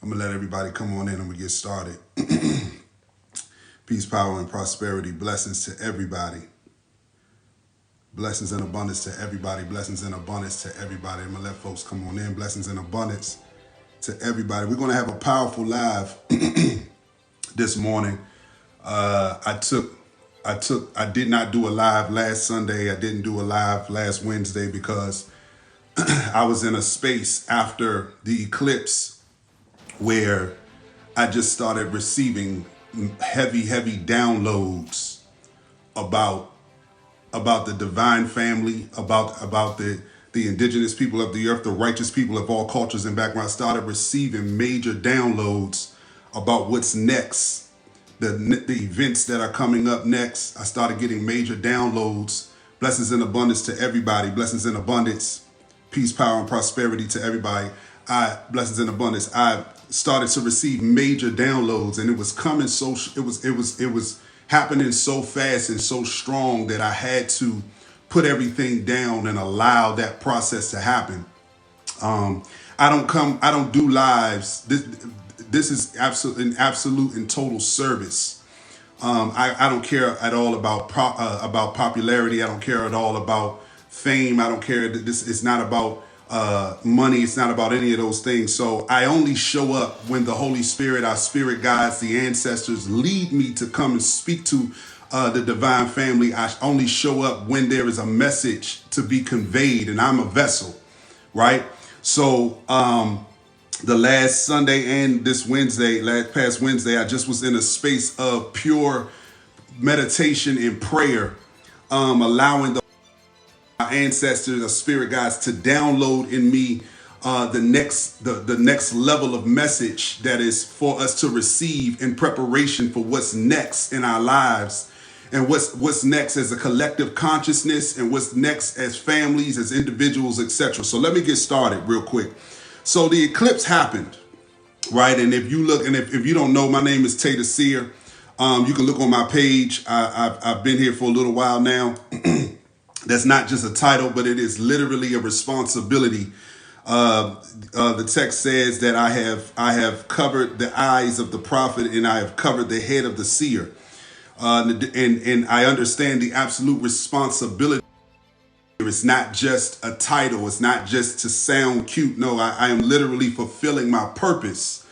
I'm going to let everybody come on in and we get started. Peace, power, and prosperity. Blessings to everybody. Blessings and abundance to everybody. Blessings and abundance to everybody. I'm going to let folks come on in. Blessings and abundance to everybody. We're going to have a powerful live this morning. I did not do a live last Sunday. I didn't do a live last Wednesday because I was in a space after the eclipse where I just started receiving heavy downloads about the divine family, about the indigenous people of the earth, the righteous people of all cultures and backgrounds. I started receiving major downloads about what's next, the events that are coming up next. I started getting major downloads. Blessings and abundance to everybody. Blessings and abundance, peace, power, and prosperity to everybody. Blessings and abundance. I started to receive major downloads, and it was coming it was happening so fast and so strong that I had to put everything down and allow that process to happen. I don't do lives. This is absolute and total service. I don't care at all about popularity. I don't care at all about fame. I don't care that this is not about money. It's not about any of those things. So I only show up when the Holy Spirit, our spirit guides, the ancestors lead me to come and speak to the divine family. I only show up when there is a message to be conveyed, and I'm a vessel, right? So the last Sunday and this Wednesday, past Wednesday, I just was in a space of pure meditation and prayer, allowing the ancestors, the spirit guides, to download in me the next level of message that is for us to receive in preparation for what's next in our lives, and what's next as a collective consciousness, and what's next as families, as individuals, etc. So let me get started real quick. So the eclipse happened, right? And if you look, and if you don't know, my name is Seer. You can look on my page. I've been here for a little while now. That's not just a title, but it is literally a responsibility. The text says that I have covered the eyes of the prophet, and I have covered the head of the seer. And I understand the absolute responsibility. It's not just a title. It's not just to sound cute. No, I am literally fulfilling my purpose.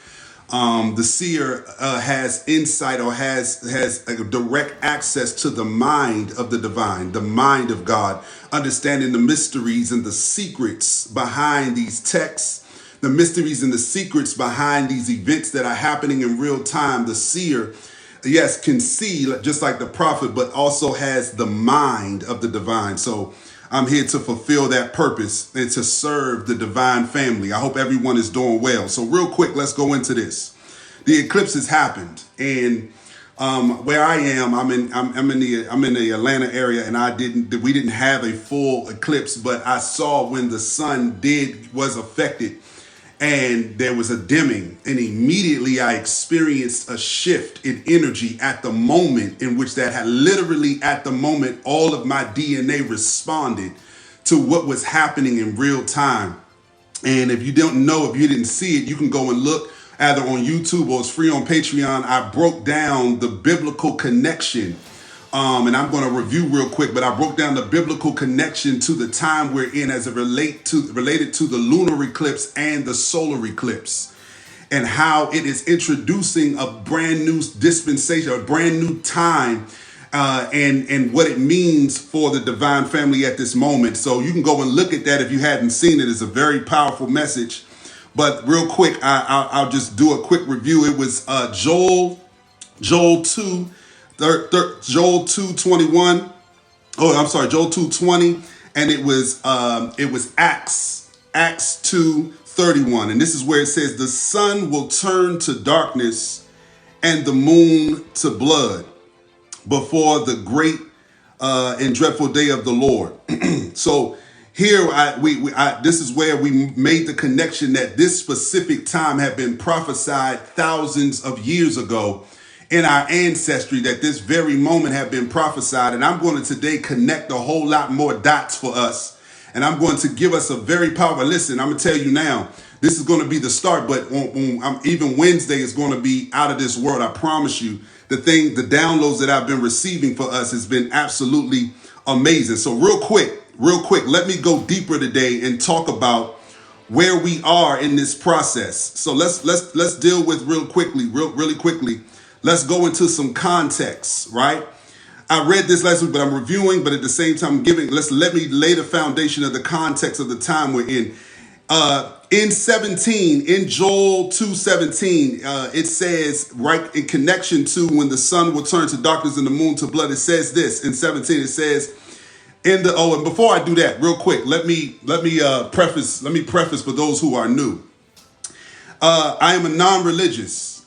The seer has insight, or has a direct access to the mind of the divine, the mind of God, understanding the mysteries and the secrets behind these texts, the mysteries and the secrets behind these events that are happening in real time. The seer, yes, can see just like the prophet, but also has the mind of the divine. So I'm here to fulfill that purpose and to serve the divine family. I hope everyone is doing well. So real quick, let's go into this. The eclipses happened, and where I am, I'm in the Atlanta area, and we didn't have a full eclipse, but I saw when the sun was affected, and there was a dimming, and immediately I experienced a shift in energy at the moment in which that had literally at the moment, all of my DNA responded to what was happening in real time. And if you don't know, if you didn't see it, you can go and look either on YouTube or it's free on Patreon. I broke down the biblical connection. And I'm going to review real quick, but I broke down the biblical connection to the time we're in as it related to the lunar eclipse and the solar eclipse, and how it is introducing a brand new dispensation, a brand new time, and what it means for the divine family at this moment. So you can go and look at that if you hadn't seen it. It's a very powerful message. But real quick, I'll just do a quick review. It was Joel 2. Joel 2:21. Oh, I'm sorry, Joel 2:20, and it was Acts 2:31, and this is where it says, "The sun will turn to darkness, and the moon to blood, before the great and dreadful day of the Lord." So here, this is where we made the connection that this specific time had been prophesied thousands of years ago in our ancestry, that this very moment had been prophesied. And I'm going to today connect a whole lot more dots for us. And I'm going to give us a very powerful, listen, I'm going to tell you now, This is going to be the start, but even Wednesday is going to be out of this world. I promise you. The downloads that I've been receiving for us has been absolutely amazing. So real quick, let me go deeper today and talk about where we are in this process. So let's deal with really quickly. Let's go into some context, right? I read this last week, but I'm reviewing, but at the same time let me lay the foundation of the context of the time we're in. In Joel 2:17, it says, right in connection to when the sun will turn to darkness and the moon to blood, it says this in 17, it says, and before I do that, real quick, let me preface for those who are new. I am a non-religious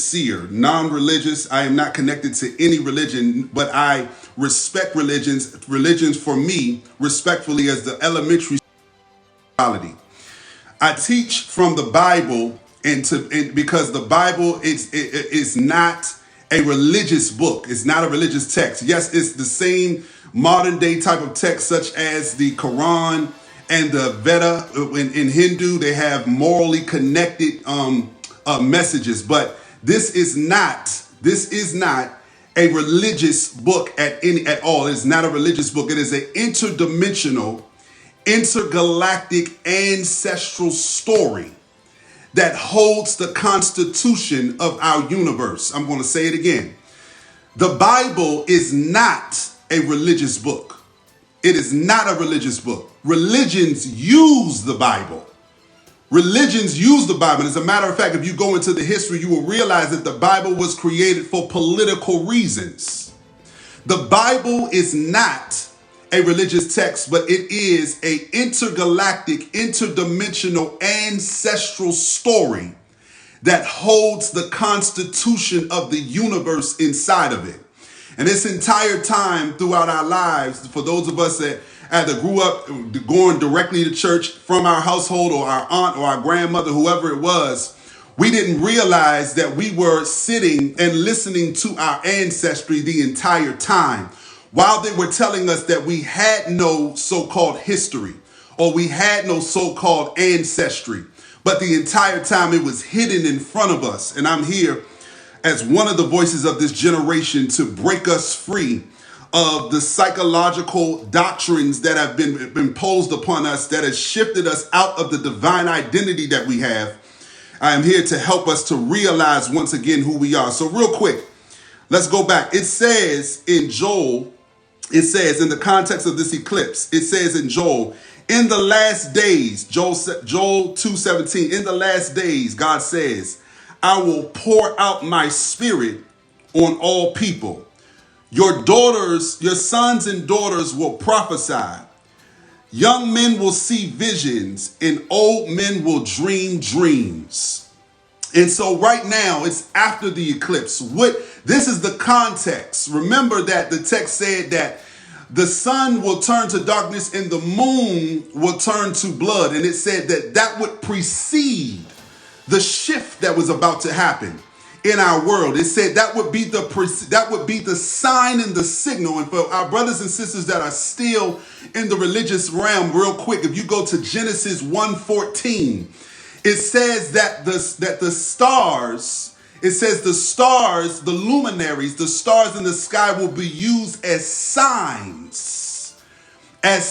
seer, non-religious. I am not connected to any religion, but I respect religions for me, respectfully, as the elementary reality. I teach from the Bible, because the Bible is not a religious book. It's not a religious text. Yes, it's the same modern day type of text, such as the Quran and the Veda. In Hindu, they have morally connected messages, but this is not a religious book at all. It's not a religious book. It is an interdimensional, intergalactic, ancestral story that holds the constitution of our universe. I'm going to say it again. The Bible is not a religious book. It is not a religious book. Religions use the Bible. As a matter of fact, if you go into the history, you will realize that the Bible was created for political reasons. The Bible is not a religious text, but it is a intergalactic, interdimensional, ancestral story that holds the constitution of the universe inside of it. And this entire time throughout our lives, for those of us that either grew up going directly to church from our household, or our aunt or our grandmother, whoever it was, we didn't realize that we were sitting and listening to our ancestry the entire time, while they were telling us that we had no so-called history, or we had no so-called ancestry. But the entire time it was hidden in front of us. And I'm here as one of the voices of this generation to break us free of the psychological doctrines that have been imposed upon us, that has shifted us out of the divine identity that we have. I am here to help us to realize once again who we are. So real quick, let's go back. It says in Joel, in the context of this eclipse, it says in Joel, in the last days, Joel 2:17, in the last days, God says, I will pour out my spirit on all people. Your sons and daughters will prophesy. Young men will see visions, and old men will dream dreams. And so right now, it's after the eclipse. This is the context. Remember that the text said that the sun will turn to darkness and the moon will turn to blood. And it said that would precede the shift that was about to happen in our world. It said that would be the sign and the signal. And for our brothers and sisters that are still in the religious realm, real quick, if you go to Genesis 1:14, it says that the stars, the luminaries, the stars in the sky will be used as signs and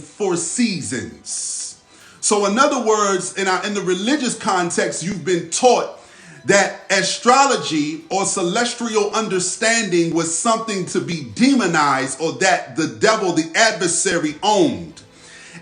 for seasons. So in other words, in the religious context, you've been taught that astrology or celestial understanding was something to be demonized, or that the devil, the adversary, owned.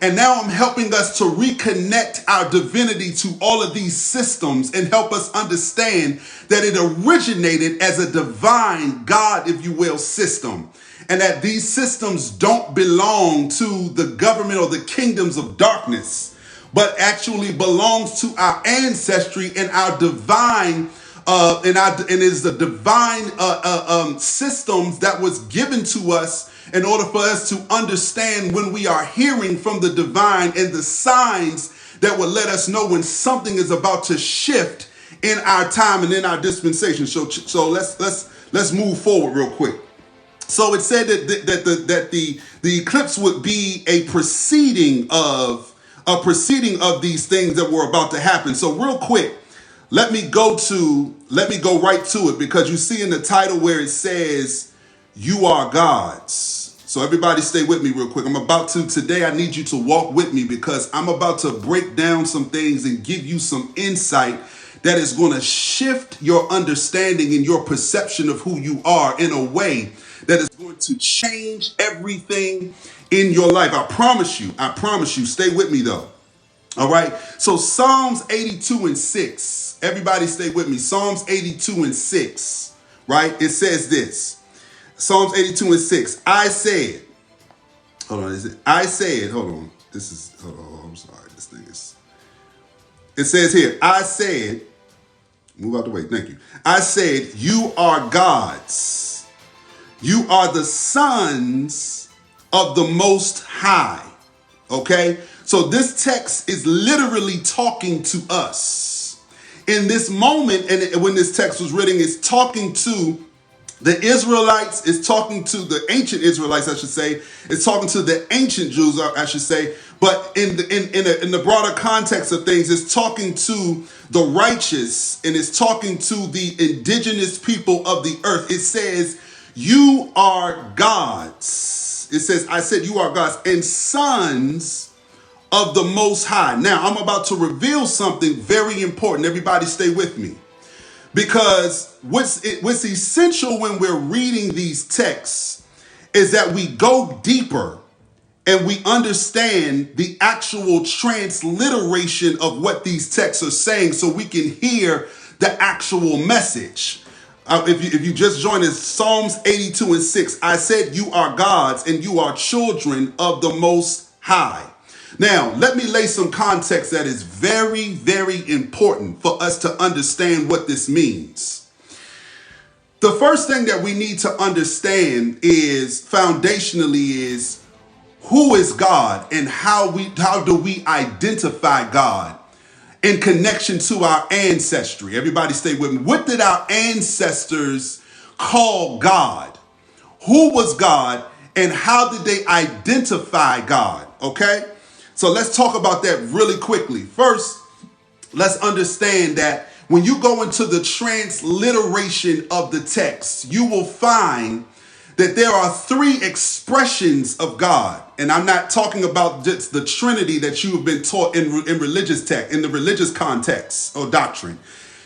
And now I'm helping us to reconnect our divinity to all of these systems and help us understand that it originated as a divine God, if you will, system. And that these systems don't belong to the government or the kingdoms of darkness, but actually belongs to our ancestry and our divine, and is the divine systems that was given to us in order for us to understand when we are hearing from the divine, and the signs that will let us know when something is about to shift in our time and in our dispensation. So let's move forward real quick. So it said that the eclipse would be a proceeding of a proceeding of these things that were about to happen. So real quick, let me go right to it, because you see in the title where it says, you are gods. So everybody stay with me real quick. Today I need you to walk with me, because I'm about to break down some things and give you some insight that is going to shift your understanding and your perception of who you are in a way that is going to change everything in your life. I promise you. Stay with me though. All right. So Psalms 82 and 6. Everybody stay with me. Psalms 82 and 6. Right. It says this. Psalms 82 and 6. I said. Hold on. Hold on. I'm sorry. This thing is. It says here. I said. Move out the way. Thank you. I said, you are gods. You are the sons of the Most High. Okay? So this text is literally talking to us. In this moment, and when this text was written, it's talking to the Israelites, it's talking to the ancient Israelites, I should say. It's talking to the ancient Jews, I should say. But in the broader context of things, it's talking to the righteous, and it's talking to the indigenous people of the earth. It says, you are gods. It says, I said, you are gods and sons of the Most High. Now, I'm about to reveal something very important. Everybody stay with me. Because what's essential when we're reading these texts is that we go deeper and we understand the actual transliteration of what these texts are saying, so we can hear the actual message. If you just joined us, Psalms 82 and 6, I said you are gods and you are children of the Most High. Now, let me lay some context that is very, very important for us to understand what this means. The first thing that we need to understand is, foundationally, is who is God and how do we identify God in connection to our ancestry. Everybody stay with me. What did our ancestors call God? Who was God and how did they identify God? Okay? So let's talk about that really quickly. First, let's understand that when you go into the transliteration of the text, you will find that there are three expressions of God. And I'm not talking about just the Trinity that you have been taught in religious text, in the religious context or doctrine.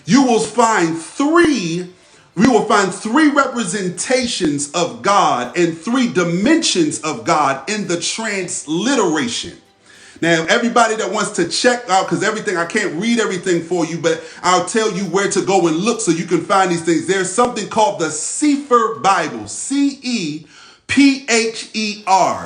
You will find three representations of God and three dimensions of God in the transliteration. Now, everybody that wants to check out, because I can't read everything for you, but I'll tell you where to go and look so you can find these things. There's something called the Seer Bible, Cepher.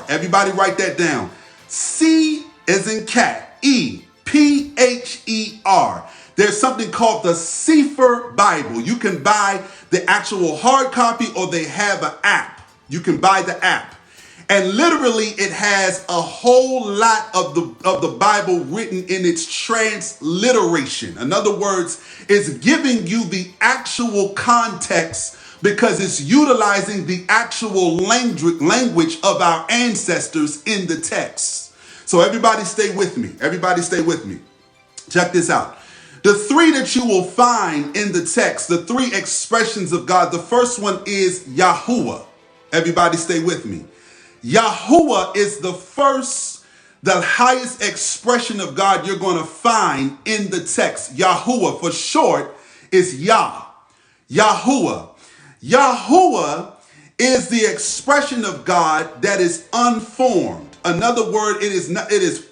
Everybody write that down. C as in cat, Epher. There's something called the Seer Bible. You can buy the actual hard copy, or they have an app. You can buy the app. And literally it has a whole lot of the Bible written in its transliteration. In other words, it's giving you the actual context because it's utilizing the actual language of our ancestors in the text. So everybody stay with me. Everybody stay with me. Check this out. The three that you will find in the text, the three expressions of God, the first one is Yahuwah. Everybody stay with me. Yahuwah is the highest expression of God you're going to find in the text. Yahuwah, for short, is Yah. Yahuwah. Yahuwah is the expression of God that is unformed. Another word, it is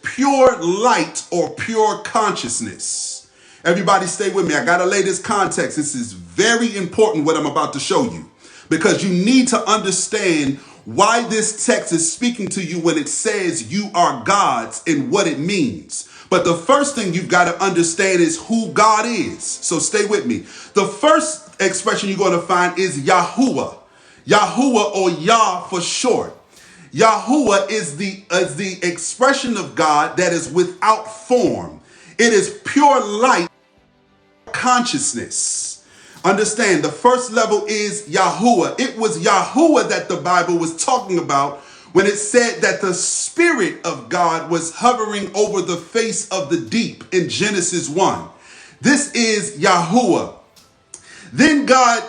pure light or pure consciousness. Everybody stay with me. I got to lay this context. This is very important what I'm about to show you, because you need to understand why this text is speaking to you when it says you are gods and what it means. But the first thing you've got to understand is who God is. So stay with me. The first expression you're going to find is Yahuwah. Yahuwah, or Yah for short. Yahuwah is the expression of God that is without form. It is pure light, consciousness. Understand, the first level is Yahuwah. It was Yahuwah that the Bible was talking about when it said that the Spirit of God was hovering over the face of the deep in Genesis 1. This is Yahuwah. Then God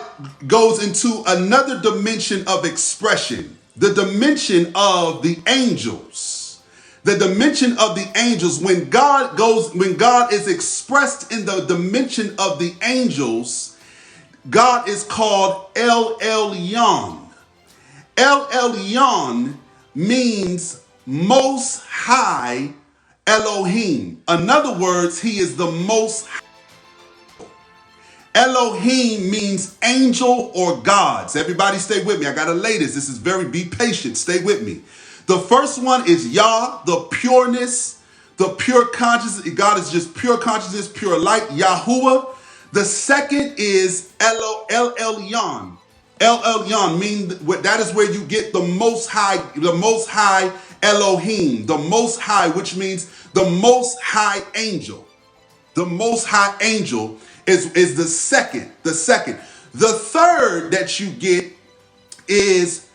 goes into another dimension of expression, the dimension of the angels. The dimension of the angels, when God is expressed in the dimension of the angels, God is called El Elyon. El Elyon means most high Elohim. In other words, he is the most high. Elohim means angel or gods. Everybody stay with me. I got to lay this. This is be patient. Stay with me. The first one is Yah, the pureness, the pure consciousness. God is just pure consciousness, pure light, Yahuwah. The second is El Elyon. El Elyon means that is where you get the most high Elohim, the most high, which means the most high angel. The most high angel is the second. The third that you get is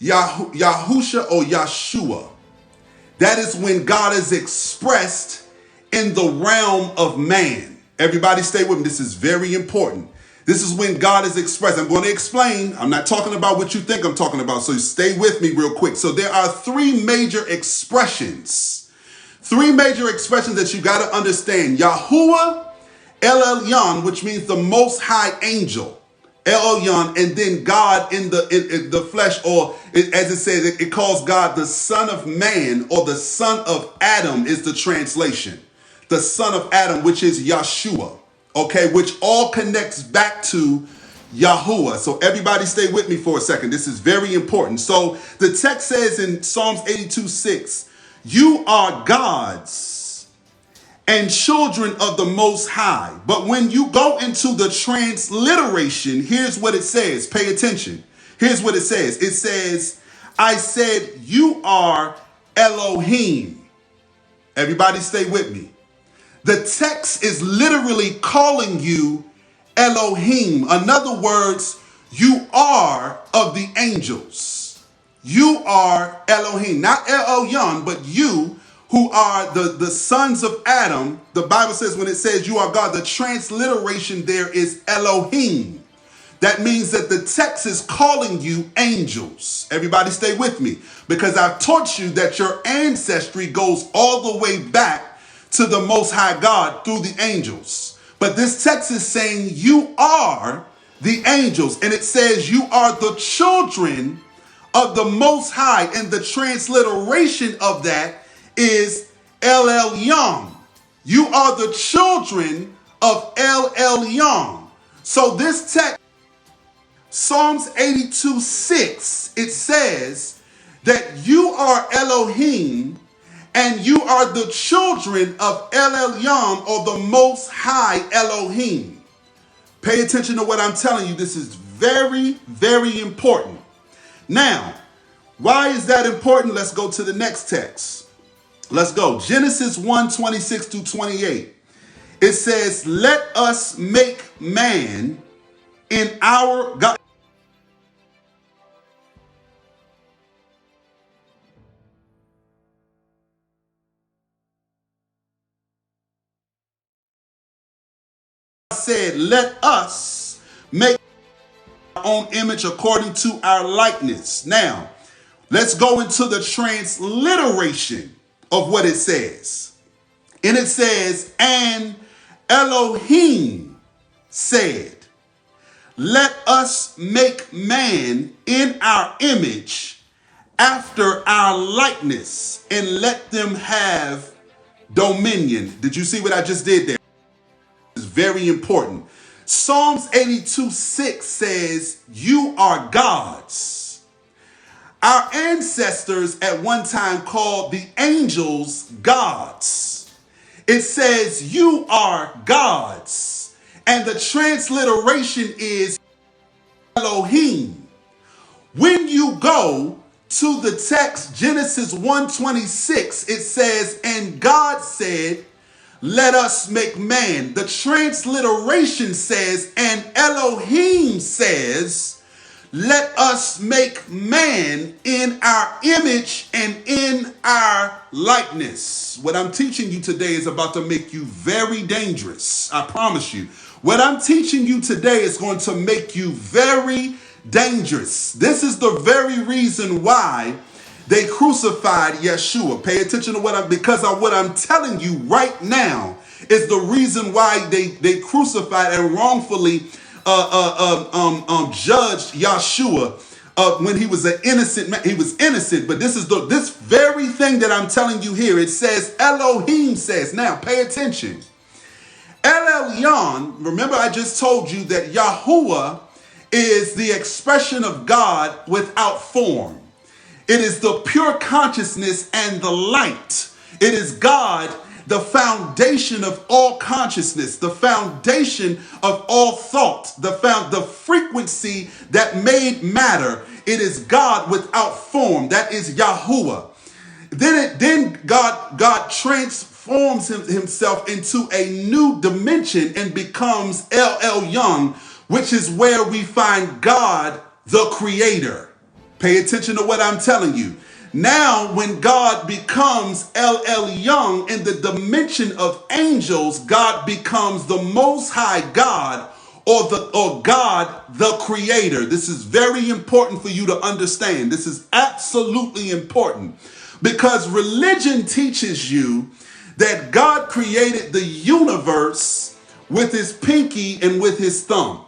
Yahusha or Yeshua. That is when God is expressed in the realm of man. Everybody stay with me. This is very important. This is when God is expressed. I'm going to explain. I'm not talking about what you think I'm talking about. So stay with me real quick. So there are three major expressions. Three major expressions that you got to understand. Yahuwah, El Elyon, which means the most high angel. El Elyon, and then God in the flesh, or as it says, it calls God the Son of Man, or the Son of Adam is the translation. The Son of Adam, which is Yeshua. Okay, which all connects back to Yahuwah. So everybody stay with me for a second. This is very important. So the text says in Psalms 82:6, you are gods and children of the Most High. But when you go into the transliteration, here's what it says. Pay attention. Here's what it says. It says, I said, you are Elohim. Everybody stay with me. The text is literally calling you Elohim. In other words, you are of the angels. You are Elohim, not El Elyon, but you who are the sons of Adam. The Bible says when it says you are God, the transliteration there is Elohim. That means that the text is calling you angels. Everybody stay with me, because I've taught you that your ancestry goes all the way back to the Most High God through the angels. But this text is saying you are the angels, and it says you are the children of the Most High, and the transliteration of that is El Elyon. You are the children of El Elyon. So this text, Psalms 82:6, it says that you are Elohim and you are the children of El Elyon, or the Most High Elohim. Pay attention to what I'm telling you. This is very, very important. Now, why is that important? Let's go to the next text. Let's go. Genesis 1:26-28. It says, let us make man in our God. Said, let us make our own image according to our likeness. Now, let's go into the transliteration of what it says. And it says, and Elohim said, let us make man in our image after our likeness, and let them have dominion. Did you see what I just did there? It's very important. Psalms 82:6 says, you are gods. Our ancestors at one time called the angels gods. It says, you are gods. And the transliteration is Elohim. When you go to the text, Genesis 1:26, it says, and God said, let us make man. The transliteration says, and Elohim says, let us make man in our image and in our likeness. What I'm teaching you today is about to make you very dangerous. I promise you. What I'm teaching you today is going to make you very dangerous. This is the very reason why they crucified Yeshua. Pay attention to what I'm telling you right now is the reason why they crucified and wrongfully judged Yeshua when he was an innocent man. He was innocent, but this very thing that I'm telling you here. It says Elohim says. Now pay attention. El Elyon, remember I just told you that Yahuwah is the expression of God without form. It is the pure consciousness and the light. It is God, the foundation of all consciousness, the foundation of all thought, the frequency that made matter. It is God without form. That is Yahuwah. Then God transforms himself into a new dimension and becomes El Elyon, which is where we find God, the creator. Pay attention to what I'm telling you. Now, when God becomes El Elyon in the dimension of angels, God becomes the Most High God, or God, the creator. This is very important for you to understand. This is absolutely important because religion teaches you that God created the universe with his pinky and with his thumb.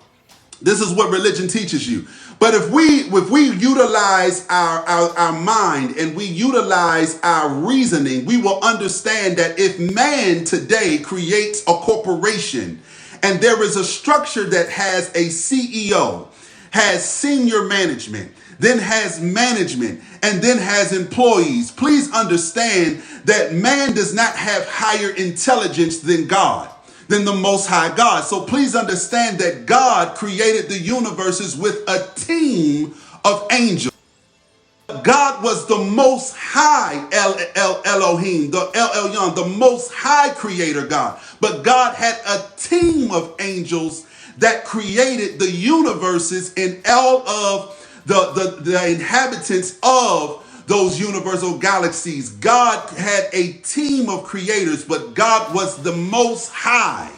This is what religion teaches you. But if we utilize our mind and we utilize our reasoning, we will understand that if man today creates a corporation and there is a structure that has a CEO, has senior management, then has management, and then has employees, please understand that man does not have higher intelligence than God, than the Most High God. So please understand that God created the universes with a team of angels. God was the Most High Elohim, the El Elyon, the Most High Creator God. But God had a team of angels that created the universes and all of the inhabitants of those universal galaxies. God had a team of creators, but God was the Most High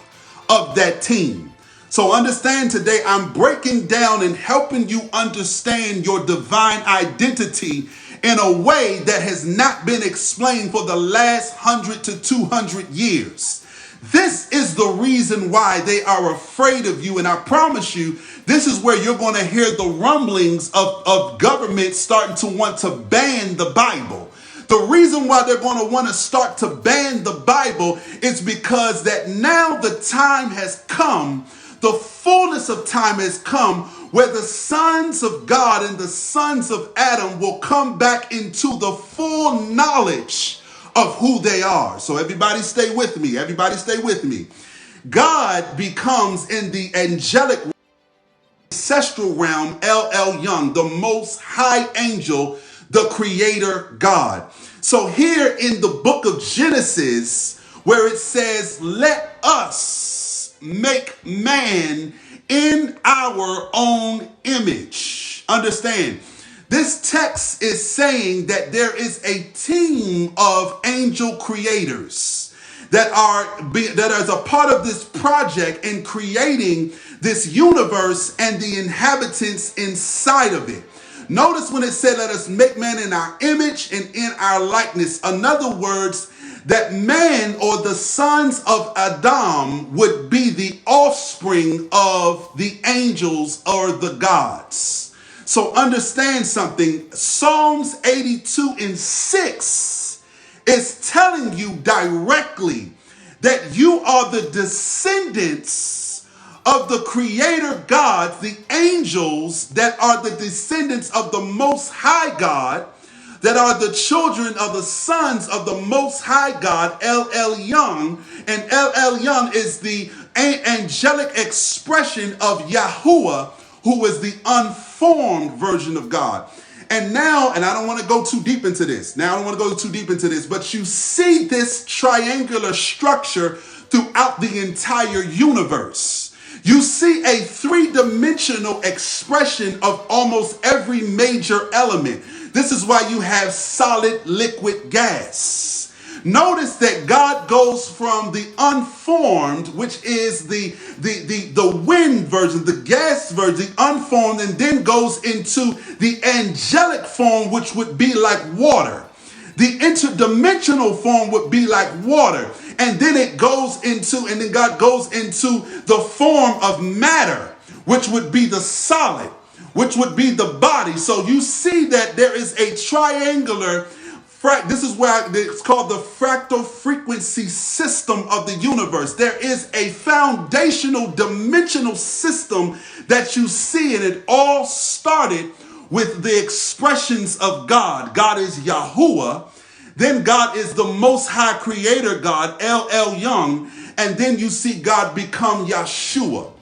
of that team. So understand today, I'm breaking down and helping you understand your divine identity in a way that has not been explained for the last 100 to 200 years. This is the reason why they are afraid of you. And I promise you, this is where you're going to hear the rumblings of government starting to want to ban the Bible. The reason why they're going to want to start to ban the Bible is because that now the time has come, the fullness of time has come, where the sons of God and the sons of Adam will come back into the full knowledge of who they are. So everybody stay with me. Everybody stay with me. God becomes in the angelic ancestral realm, El Elyon, the Most High Angel, the Creator God. So here in the book of Genesis, where it says, let us make man in our own image. Understand, this text is saying that there is a team of angel creators that is a part of this project in creating this universe and the inhabitants inside of it. Notice when it said, let us make man in our image and in our likeness. In other words, that man or the sons of Adam would be the offspring of the angels or the gods. So understand something. Psalms 82:6 is telling you directly that you are the descendants of the creator gods, the angels that are the descendants of the Most High God, that are the children of the sons of the Most High God, El Elyon. And El Elyon is the angelic expression of Yahuwah, who is the unformed version of God. And now, and I don't want to go too deep into this. But you see this triangular structure throughout the entire universe. You see a three-dimensional expression of almost every major element. This is why you have solid, liquid, gas. Notice that God goes from the unformed, which is the wind version, the gas version, the unformed, and then goes into the angelic form, which would be like water. The interdimensional form would be like water. And then it goes into, and then God goes into the form of matter, which would be the solid, which would be the body. So you see that there is a triangular, this is why it's called the fractal frequency system of the universe. There is a foundational dimensional system that you see, and it all started with the expressions of God. God is Yahuwah. Then God is the Most High Creator God, El Elyon. And then you see God become Yeshua.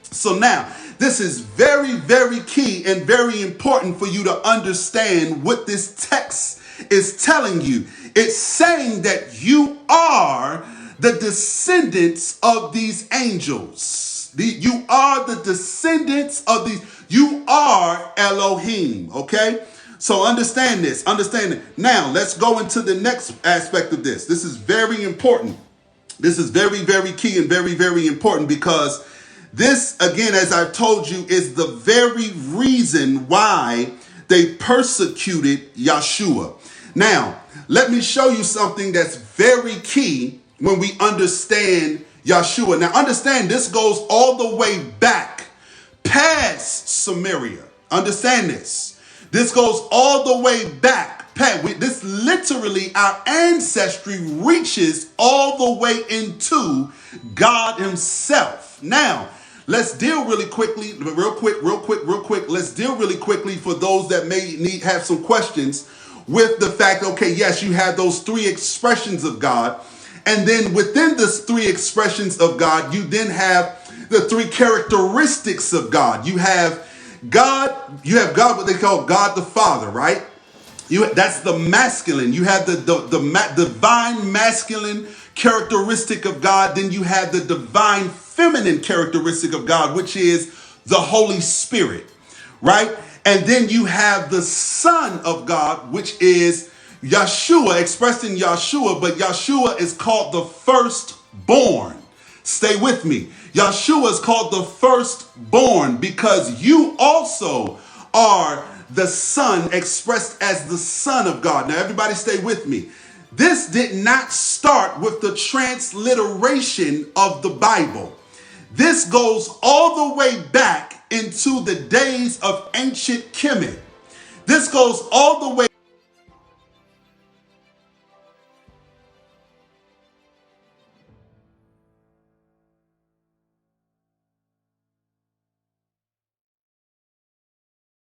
So now, this is very, very key and very important for you to understand what this text is telling you. It's saying that you are the descendants of these angels. You are the descendants of these. You are Elohim, okay? So understand this, understand it. Now, let's go into the next aspect of this. This is very important. This is very, very key and very, very important, because this, again, as I've told you, is the very reason why they persecuted Yeshua. Now, let me show you something that's very key when we understand Yeshua. Now, understand this goes all the way back past Samaria. Understand this. This goes all the way back. This literally, our ancestry reaches all the way into God himself. Now, let's deal really quickly, real quick. Let's deal really quickly for those that may have some questions with the fact, okay, yes, you have those three expressions of God. And then within the three expressions of God, you then have the three characteristics of God. You have God, what they call God the Father, right? That's the masculine. You have the divine masculine characteristic of God. Then you have the divine feminine characteristic of God, which is the Holy Spirit, right? And then you have the Son of God, which is Yeshua, expressed in Yeshua, but Yeshua is called the firstborn. Stay with me. Yeshua is called the firstborn because you also are the Son, expressed as the Son of God. Now, everybody stay with me. This did not start with the transliteration of the Bible. This goes all the way back into the days of ancient Kemet. This goes all the way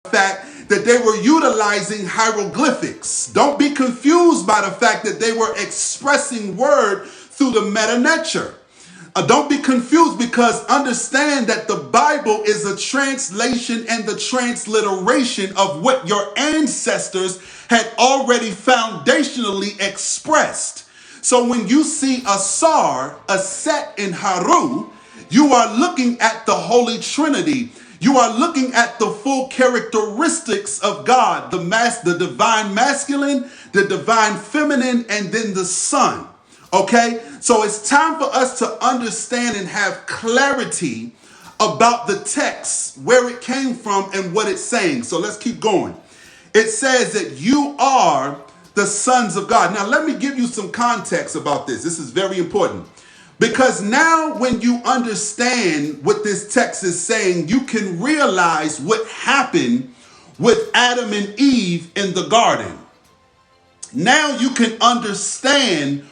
fact that they were utilizing hieroglyphics. Don't be confused by the fact that they were expressing word through the meta-nature. Don't be confused, because understand that the Bible is a translation and the transliteration of what your ancestors had already foundationally expressed. So when you see Asar, Aset, and Haru, you are looking at the Holy Trinity. You are looking at the full characteristics of God, the divine masculine, the divine feminine, and then the Son. Okay, so it's time for us to understand and have clarity about the text, where it came from and what it's saying. So let's keep going. It says that you are the sons of God. Now, let me give you some context about this. This is very important, because now when you understand what this text is saying, you can realize what happened with Adam and Eve in the garden. Now you can understand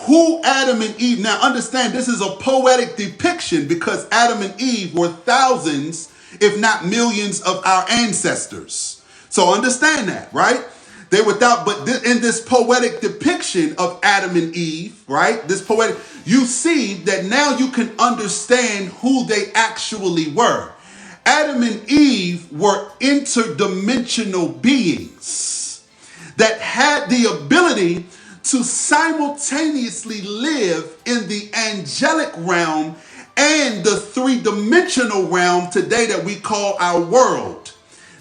who Adam and Eve. Now understand, this is a poetic depiction, because Adam and Eve were thousands, if not millions, of our ancestors. So understand that, right? They were but in this poetic depiction of Adam and Eve, right? This poetic, you see that now you can understand who they actually were. Adam and Eve were interdimensional beings that had the ability to simultaneously live in the angelic realm and the three-dimensional realm today that we call our world.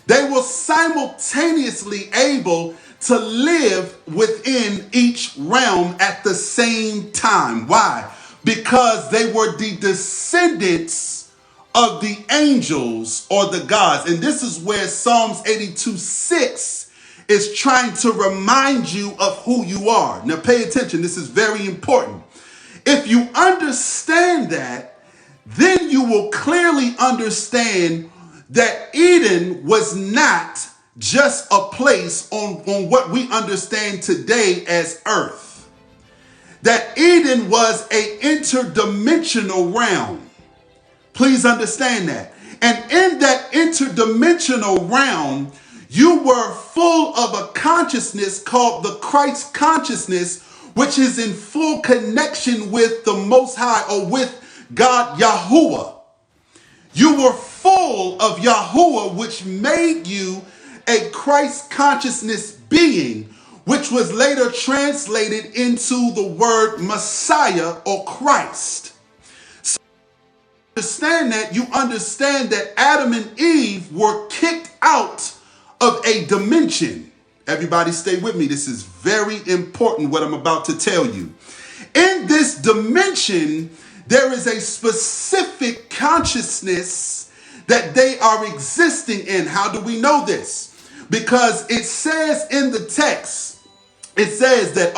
They were simultaneously able to live within each realm at the same time. Why? Because they were the descendants of the angels or the gods. And this is where Psalms 82:6 is trying to remind you of who you are. Now pay attention, this is very important. If you understand that, then you will clearly understand that Eden was not just a place on what we understand today as earth. That Eden was an interdimensional realm. Please understand that. And in that interdimensional realm, you were full of a consciousness called the Christ consciousness, which is in full connection with the Most High or with God Yahuwah. You were full of Yahuwah, which made you a Christ consciousness being, which was later translated into the word Messiah or Christ. So understand that, you understand that Adam and Eve were kicked out of a dimension. Everybody stay with me. This is very important what I'm about to tell you. In this dimension, there is a specific consciousness that they are existing in. How do we know this? Because it says in the text, it says that,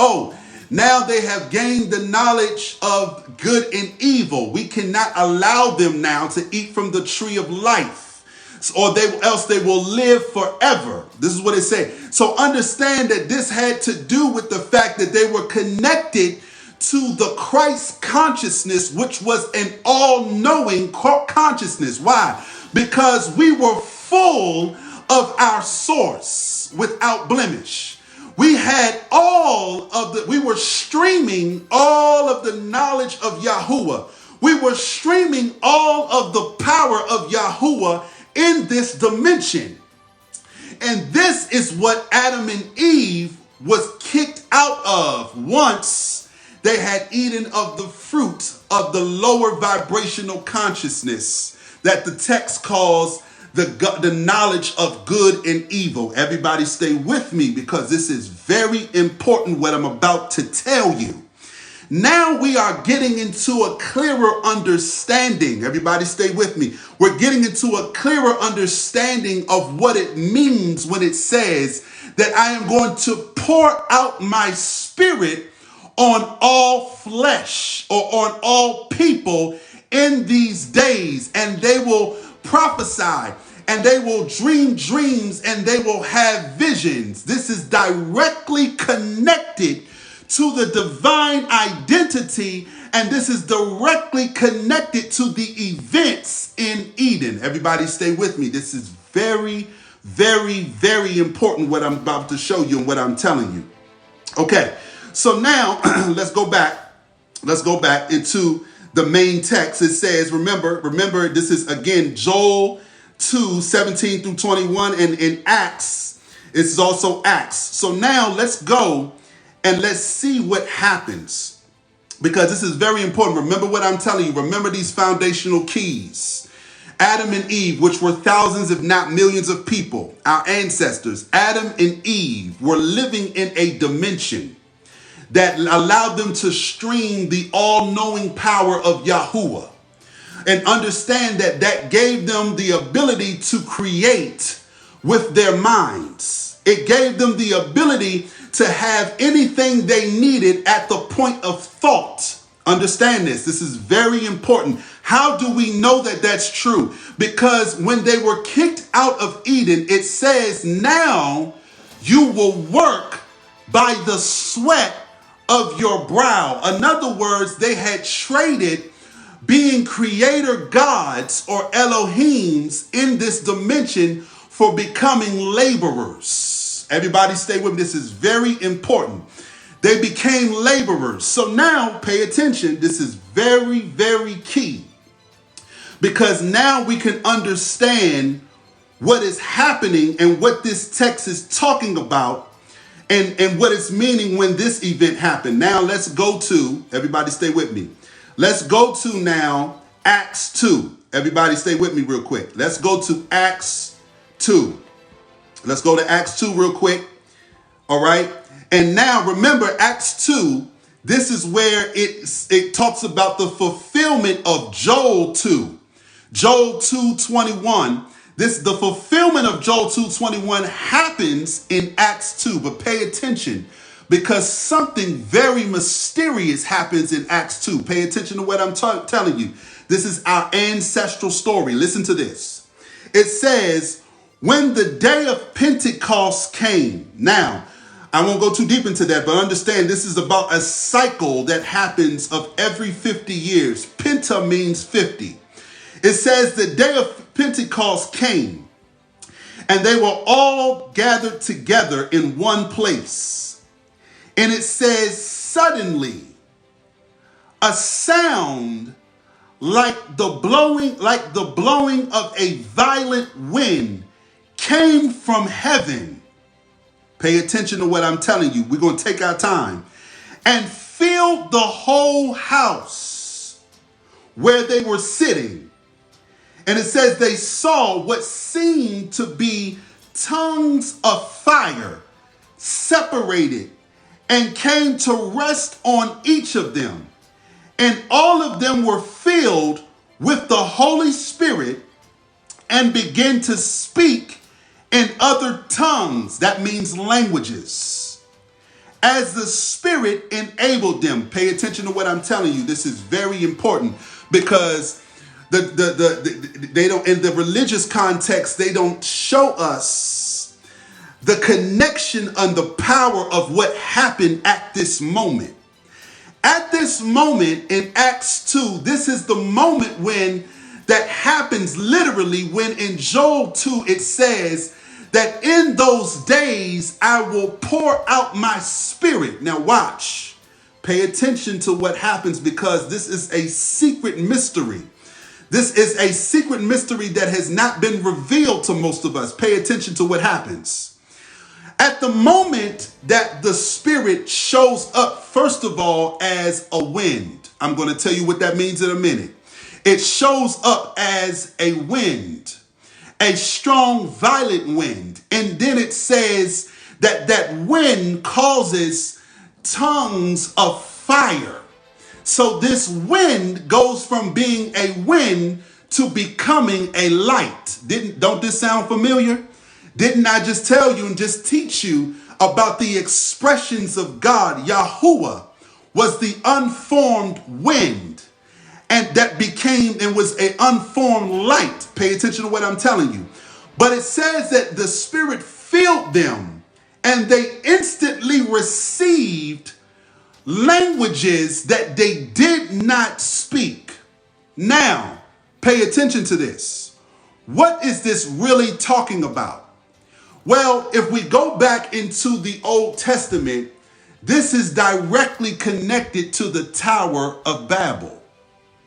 now they have gained the knowledge of good and evil. We cannot allow them now to eat from the tree of life, or else they will live forever. This is what it says. So understand that this had to do with the fact that they were connected to the Christ consciousness, which was an all-knowing consciousness. Why? Because we were full of our source without blemish. We had we were streaming all of the knowledge of Yahuwah. We were streaming all of the power of Yahuwah in this dimension. And this is what Adam and Eve was kicked out of once they had eaten of the fruit of the lower vibrational consciousness that the text calls the knowledge of good and evil. Everybody stay with me, because this is very important what I'm about to tell you. Now we are getting into a clearer understanding. Everybody stay with me. We're getting into a clearer understanding of what it means when it says that I am going to pour out my spirit on all flesh, or on all people in these days, and they will prophesy, and they will dream dreams, and they will have visions. This is directly connected to the divine identity, and this is directly connected to the events in Eden. Everybody stay with me. This is very, very, very important what I'm about to show you and what I'm telling you. Okay, so now let's go back. Let's go back into the main text. It says, remember, this is again Joel 2:17 through 21, and in Acts, it's also Acts. So now let's go and let's see what happens, because this is very important. Remember what I'm telling you. Remember these foundational keys. Adam and Eve, which were thousands, if not millions of people, our ancestors, Adam and Eve were living in a dimension that allowed them to stream the all-knowing power of Yahuwah. And understand that that gave them the ability to create with their minds. It gave them the ability to have anything they needed at the point of thought. Understand this. This is very important. How do we know that that's true? Because when they were kicked out of Eden, it says, now you will work by the sweat of your brow. In other words, they had traded being creator gods or Elohims in this dimension for becoming laborers. Everybody stay with me. This is very important. They became laborers. So now pay attention. This is very, very key, because now we can understand what is happening and what this text is talking about, and what it's meaning when this event happened. Now let's go to, everybody stay with me. Let's go to now Acts 2. Everybody stay with me real quick. Let's go to Acts 2. Let's go to Acts 2 real quick. All right. And now remember Acts 2, this is where it talks about the fulfillment of Joel 2. Joel 2:21. The fulfillment of Joel 2:21 happens in Acts 2, but pay attention because something very mysterious happens in Acts 2. Pay attention to what I'm telling you. This is our ancestral story. Listen to this. It says, when the day of Pentecost came. Now, I won't go too deep into that, but understand this is about a cycle that happens of every 50 years. Penta means 50. It says the day of Pentecost came, and they were all gathered together in one place. And it says, suddenly, a sound like the blowing of a violent wind came from heaven. Pay attention to what I'm telling you. We're going to take our time. And filled the whole house where they were sitting. And it says they saw what seemed to be tongues of fire separated and came to rest on each of them. And all of them were filled with the Holy Spirit and began to speak in other tongues. That means languages, as the Spirit enabled them. Pay attention to what I'm telling you. This is very important because they don't, in the religious context, they don't show us the connection and the power of what happened at this moment. At this moment in Acts 2, this is the moment when that happens literally, when in Joel 2 it says that in those days I will pour out my Spirit. Now watch, pay attention to what happens because this is a secret mystery. This is a secret mystery that has not been revealed to most of us. Pay attention to what happens. At the moment that the Spirit shows up, first of all, as a wind. I'm going to tell you what that means in a minute. It shows up as a wind, a strong, violent wind. And then it says that that wind causes tongues of fire. So this wind goes from being a wind to becoming a light. Don't this sound familiar? Didn't I just tell you and just teach you about the expressions of God? Yahuwah was the unformed wind, and that became and was an unformed light. Pay attention to what I'm telling you. But it says that the Spirit filled them, and they instantly received languages that they did not speak. Now, pay attention to this. What is this really talking about? Well, if we go back into the Old Testament, this is directly connected to the Tower of Babel.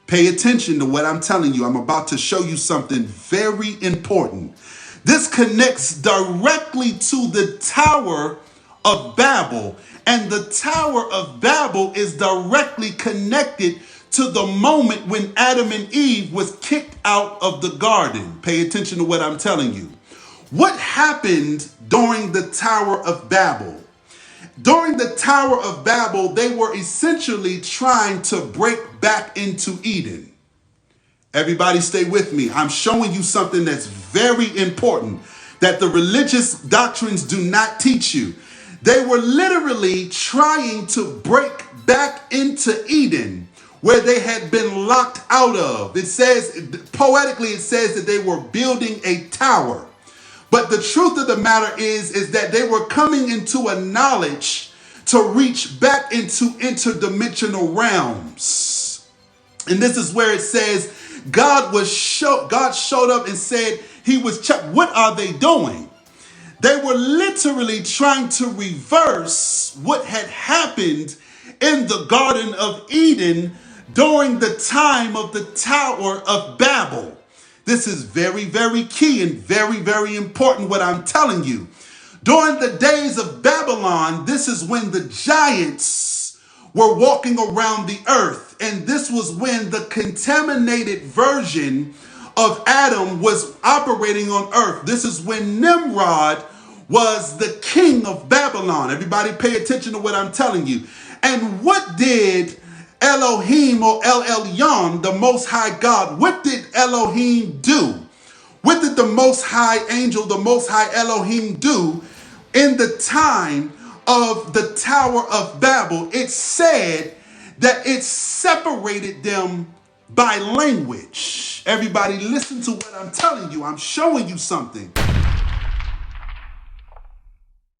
Pay attention to what I'm telling you. I'm about to show you something very important. This connects directly to the Tower of Babel. And the Tower of Babel is directly connected to the moment when Adam and Eve was kicked out of the garden. Pay attention to what I'm telling you. What happened during the Tower of Babel? During the Tower of Babel, they were essentially trying to break back into Eden. Everybody stay with me. I'm showing you something that's very important that the religious doctrines do not teach you. They were literally trying to break back into Eden, where they had been locked out of. It says, poetically, it says that they were building a tower. But the truth of the matter is that they were coming into a knowledge to reach back into interdimensional realms. And this is where it says God showed up and said he was what are they doing? They were literally trying to reverse what had happened in the Garden of Eden during the time of the Tower of Babel. This is very, very key and very, very important what I'm telling you. During the days of Babylon, this is when the giants were walking around the earth. And this was when the contaminated version of Adam was operating on earth. This is when Nimrod was the king of Babylon. Everybody pay attention to what I'm telling you. And what did Elohim, or El Elyon, the Most High God, what did Elohim do? What did the Most High angel, the Most High Elohim do in the time of the Tower of Babel? It said that it separated them by language. Everybody listen to what I'm telling you. I'm showing you something.